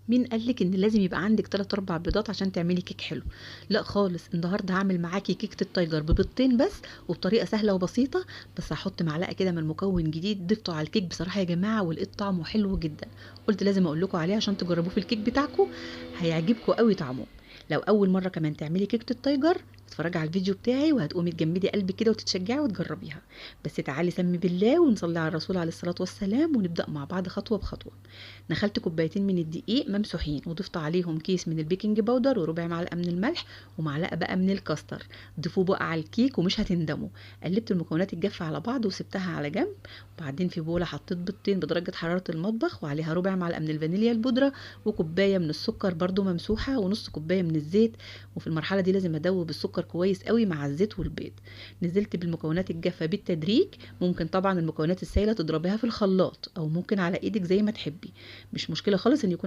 مين قالك ان لازم يبقى عندك 3 4 بيضات عشان تعملي كيك حلو؟ لا خالص، النهارده هعمل معاكي كيكه التايجر ببيضتين بس، وبطريقه سهله وبسيطه. بس هحط معلقه كده من مكون جديد ضفته على الكيك بصراحه يا جماعه، ولقيت طعمه حلو جدا. قلت لازم اقول لكم عليه عشان تجربوه في الكيك بتاعكم، هيعجبكم قوي طعمه. لو اول مره كمان تعملي كيكه التايجر، اتفرجي على الفيديو بتاعي وهتقومي تجمدي قلبك كده وتتشجعي وتجربيها. بس تعالي سمي بالله ونصلي على الرسول عليه الصلاه والسلام ونبدا مع بعض خطوه بخطوه. نخلت كوبايتين من الدقيق ممسوحين، وضفت عليهم كيس من البيكنج باودر وربع معلقه من الملح ومعلقه بقى من الكاستر. ضيفوه بقى على الكيك ومش هتندموا. قلبت المكونات الجافه على بعض وسبتها على جنب. وبعدين في بوله حطيت بيضتين بدرجه حراره المطبخ، وعليها ربع معلقه من الفانيليا البودره، وكوبايه من السكر برضو ممسوحه، ونص كوبايه من الزيت. وفي المرحله دي لازم ادوب السكر كويس قوي مع الزيت والبيض. نزلت بالمكونات الجافه بالتدريج. ممكن طبعا المكونات السائله تضربيها في الخلاط، او ممكن على ايدك زي ما تحبي. مش مشكله خالص ان يكون